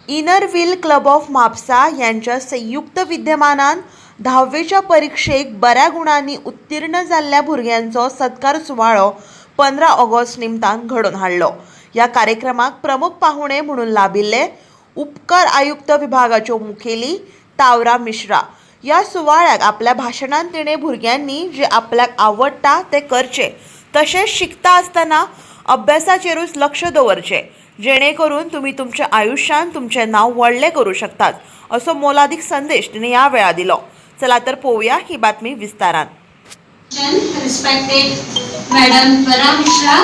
Inner wheel club of Mapusa यांच्या संयुक्त विद्यमानान 10वीच्या परीक्षेक बऱ्या गुणांनी उत्तीर्ण जाल्ल्या भुरग्यांचो सत्कार सुवाळो 15 ऑगस्ट निमतान घडोवन हाडलो. या कार्यक्रमाक प्रमुख पाहुणे म्हणून लाभिल्ले उपकर आयुक्त विभागाच्यो मुखेली तावरा मिश्रा. या सुवाळ्याक आपल्या भाशणांत तिणें भुरग्यांनी जे आपल्याक आवडटा ते करचे तशेंच शिकता आसतना अभ्यासाचेरूच लक्ष दवरचें जेणे करून तुम्ही तुमच्या आयुष्यात तुमचे नाव व्हडलें करू शकतात असो मोलादीक संदेश तिने या वेळा दिलो. चला तर पोवया ही बातमी विस्तारान. Respected Madam Vara Mishra,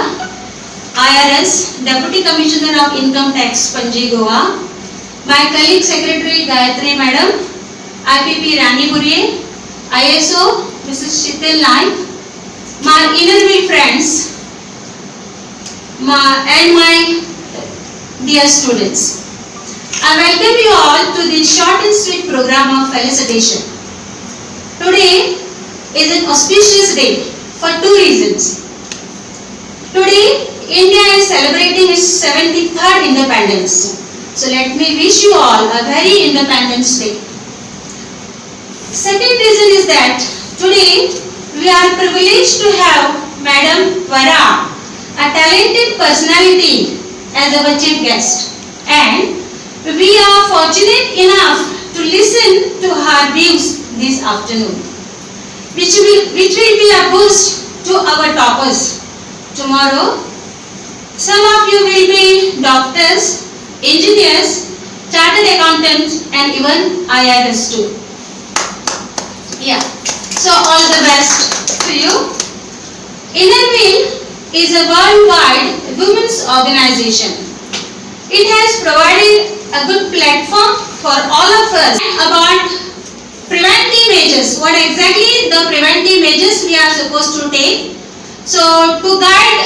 IRS, Deputy Commissioner of Income Tax, Panji, Goa, my colleague Secretary Gayatri Madam, IPP Rani Burye, ISO Mrs. Shitil Naik, my inner wheel friends, and my dear students. I welcome you all to this short and sweet program of felicitation. Today is an auspicious day for two reasons. Today, India is celebrating its 73rd independence. So let me wish you all a very Independence Day. Second reason is that today we are privileged to have Madam Vara, a talented personality, as our chief guest. And we are fortunate enough to listen to her views this afternoon, which will be a boost to our toppers. Tomorrow, some of you will be doctors, engineers, chartered accountants, and even IRS too. Yeah, so all the best to you. Inner Wheel is a worldwide women's organization. It has provided a good platform for all of us about preventive measures. What exactly the preventive measures we are supposed to take? So to guide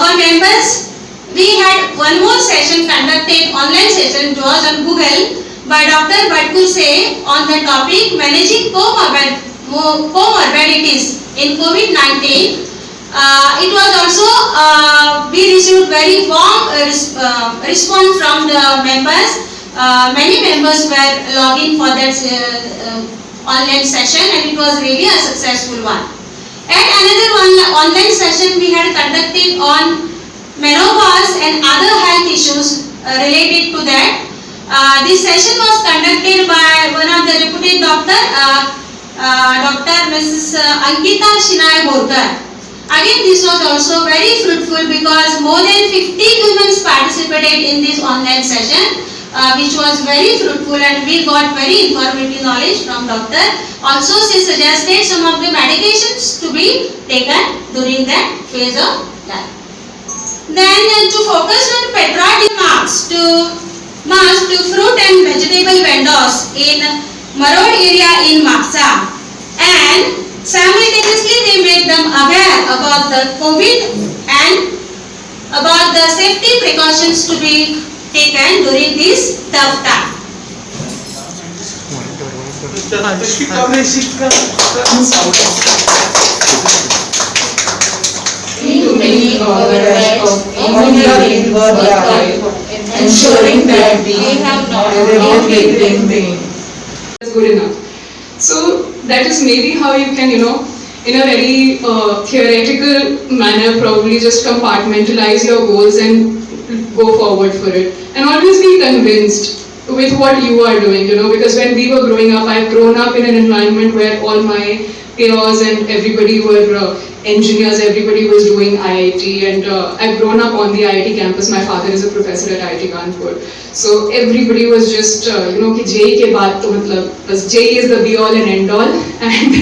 our members, we had one more session conducted, online session, it was on Google by Dr. Badkuse on the topic managing comorbidities in COVID-19. It was also we received very warm response from the members. Many members were logging for that online session, and it was really a successful one. And another one online session we had conducted on menopause and other health issues related to that. This session was conducted by one of the reputed doctor, Dr. Mrs. Ankita Shinay Borkar. Again, this was also very fruitful because more than 50 women participated in this online session, which was very fruitful, and we got very informative knowledge from doctor. Also, she suggested some of the medications to be taken during that phase of life. Then to focus on patriotic marks to fruit and vegetable vendors in Marod area in Mapsa, and simultaneously they made them aware about the COVID and about the safety precautions to be taken during this tough time. To many organizations ensuring that we have not been good enough. So that is maybe how you can, in a very theoretical manner, probably just compartmentalize your goals and go forward for it. And always be convinced with what you are doing, because when we were growing up, I've grown up in an environment where all my peers and everybody were engineers, everybody was doing IIT, and I've grown up on the IIT campus. My father is a professor at IIT Kanpur. So everybody was just, कि JEE के बाद तो मतलब बस JEE is the be all and end all, and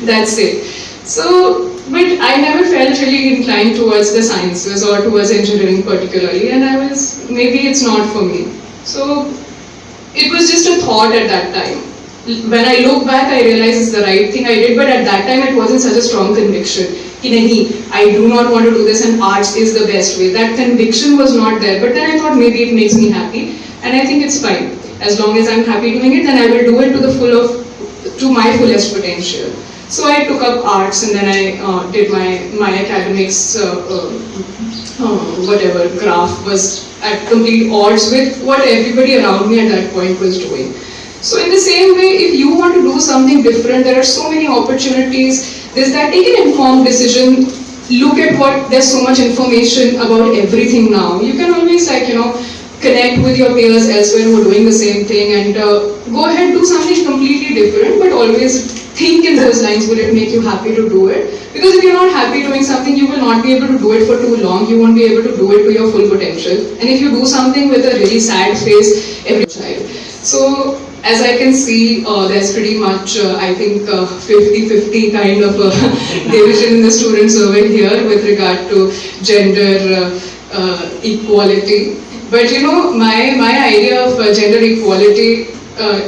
that's it. So, but I never felt really inclined towards the sciences or towards engineering particularly, and I was, maybe it's not for me. So, it was just a thought at that time. When I look back, I realize it's the right thing I did, but at that time it wasn't such a strong conviction. Ki nahi, I do not want to do this and arts is the best way. That conviction was not there, but then I thought maybe it makes me happy, and I think it's fine. As long as I'm happy doing it, then I will do it to my fullest potential. So I took up arts, and then I did my academics, whatever graph was at complete odds with what everybody around me at that point was doing. So in the same way, if you want to do something different, there are so many opportunities. There's that, take an informed decision. Look at what, there's so much information about everything now. You can always connect with your peers elsewhere who are doing the same thing, and go ahead, do something completely different, but always think in those lines. Will it make you happy to do it? Because if you're not happy doing something, you will not be able to do it for too long. You won't be able to do it to your full potential. And if you do something with a really sad face, every child. So as I can see, there's pretty much, I think, 50-50 kind of a division in the student survey here with regard to gender equality. But my idea of gender equality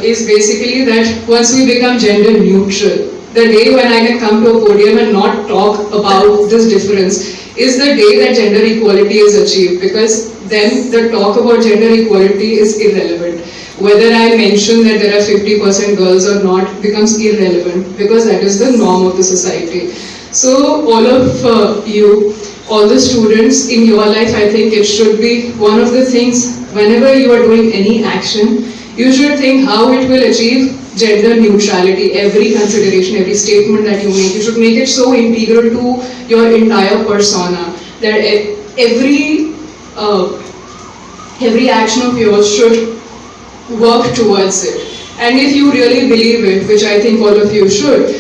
is basically that once we become gender neutral, the day when I can come to a podium and not talk about this difference is the day that gender equality is achieved, because then the talk about gender equality is irrelevant. Whether I mention that there are 50% girls or not becomes irrelevant, because that is the norm of the society. So all of you, all the students in your life, I think it should be one of the things, whenever you are doing any action, you should think how it will achieve gender neutrality. Every consideration, every statement that you make, you should make it so integral to your entire persona that every action of yours should work towards it. And if you really believe it, which I think all of you should,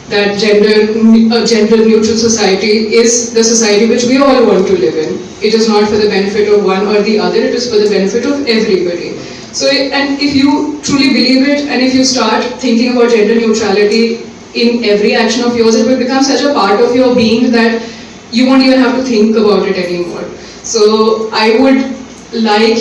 that a gender neutral society is the society which we all want to live in. It is not for the benefit of one or the other, it is for the benefit of everybody. So, and if you truly believe it, and if you start thinking about gender neutrality in every action of yours, it will become such a part of your being that you won't even have to think about it anymore. So I would like,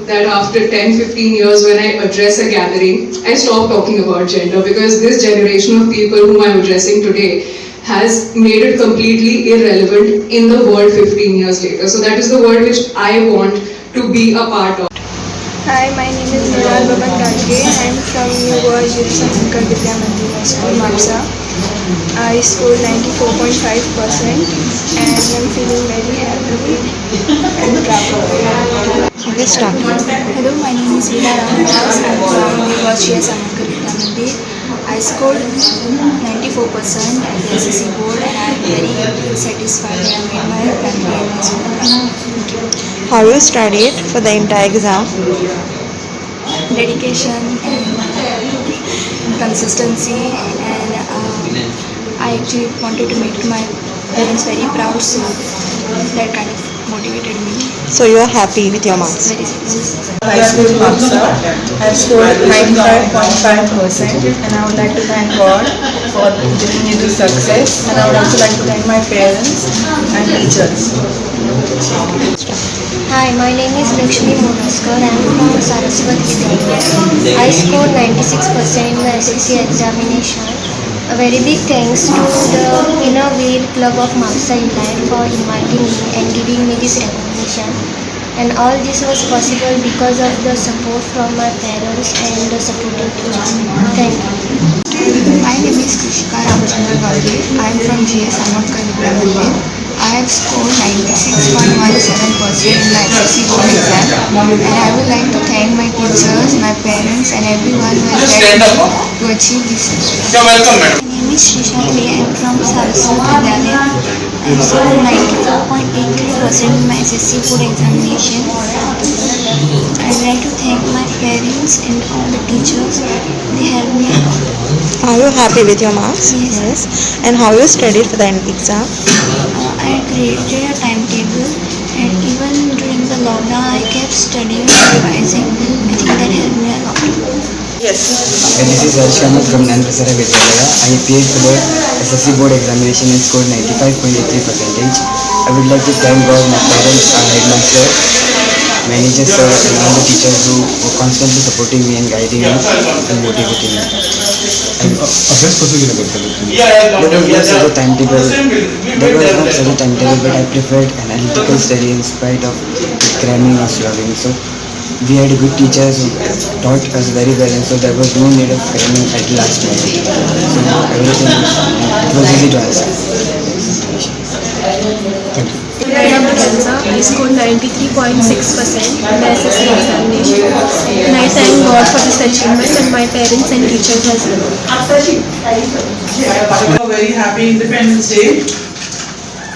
that after 10-15 years when I address a gathering, I stop talking about gender, because this generation of people whom I'm addressing today has made it completely irrelevant in the world 15 years later. So that is the world which I want to be a part of. Hi, my name is Nirmal Baban Gadge. I am from New Goa Youth Sankar Vidya Mandir High School, Mapsa. I scored 94.5% and I'm feeling very happy and proud. Let's start. Hello, my name is Veena Ramdas. I am from New Goa Sankar Vidya Mandir. I scored 94% at the SSC board and I am very satisfied that I made my family and my school. Thank you. How you studied for the entire exam? Dedication and consistency, and I actually wanted to make my parents very proud, so that kind of motivated me. So you are happy with your marks? Very satisfied. High School Mapsa. I have scored 95.5% and I would like to thank God for giving me this success, and I would also like to thank my parents and teachers. Hi, my name is Lakshmi Monaskar. I am from Saraswat Vidyalaya. I scored 96% in the SSC examination. A very big thanks to the Inner Wheel Club of Mapsa Inland for inviting me and giving me this recognition. And all this was possible because of the support from my parents and the supporting teachers. Thank you. My name is Krishika Ramchandra Gauri. I am from GS Amatkar Vidya Mandir. I have scored 96.17% in my SSC board exam, and I would like to thank my teachers, my parents and everyone who has helped me to achieve this success. My name is Shrishali. I am from Saraswat Vidyalaya. I scored 94.83% in my SSC board examination. I would like to thank my parents and all the teachers. They helped me a lot. Are you happy with your marks? Yes. And how you studied for the exam? I created a timetable, and even during the lockdown I kept studying and revising. I think that helped me a lot. Yes. This is Arshana from Nanprasara Vidyalaya. I appeared for the SSC board examination and scored 95.83%. I would like to thank God, my parents, our headmaster, manager sir, and all the teachers who were constantly supporting me and guiding me and motivating me. अभ्यास कसं केलं करता तुम्ही? There was not such a timetable. There was not such a timetable, but I preferred analytical study in spite of cramming or slugging. So we had good teachers who taught us very well, and so there was no need of cramming at the last minute. So everything it was easy to answer. Raya Bhaganza. I scored 93.6% in the SSC examination, and I thank God for this achievement and my parents and teachers as well. A very happy Independence Day.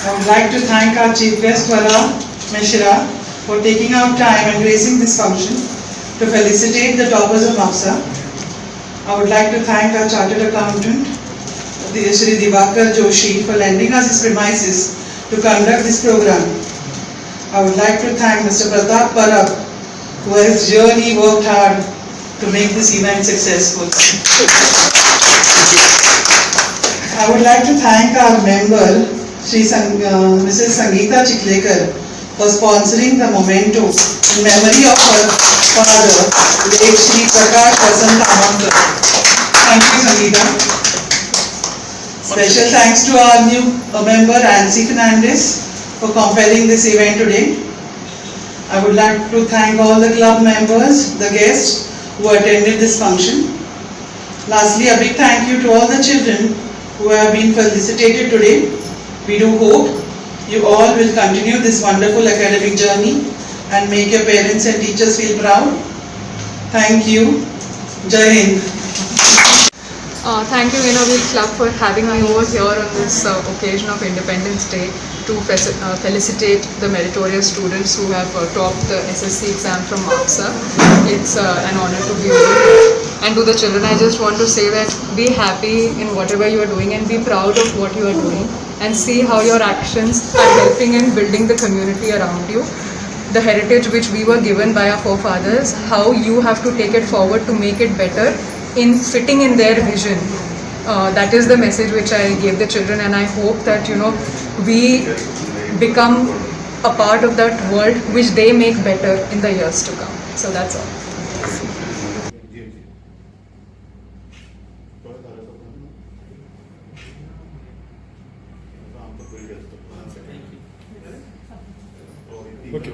I would like to thank our Chief Guest Vara Mishra for taking out time and gracing this function to felicitate the toppers of MAPSA. I would like to thank our Chartered Accountant, Shri Divakar Joshi, for lending us his premises to conduct this program. I would like to thank Mr. Pratap Parab, who has really worked hard to make this event successful. I would like to thank our member, Mrs. Sangeeta Chiklekar, for sponsoring the memento in memory of her father, late Shri Prakash Vasant Amankar. Thank you, Sangeeta. Special thanks to our new member, Nancy Fernandez, for compelling this event today. I would like to thank all the club members, the guests who attended this function. Lastly, a big thank you to all the children who have been felicitated today. We do hope you all will continue this wonderful academic journey and make your parents and teachers feel proud. Thank you. Jai Hind. Thank you, we'll club for having me over here on this occasion of Independence Day to felicitate the meritorious students who have topped the SSC exam from MAPSA. It's an honor to be over here. And to the children, I just want to say that be happy in whatever you are doing and be proud of what you are doing, and see how your actions are helping in building the community around you. The heritage which we were given by our forefathers, how you have to take it forward to make it better in fitting in their vision. That is the message which I gave the children, and I hope that we become a part of that world which they make better in the years to come. So that's all. Okay.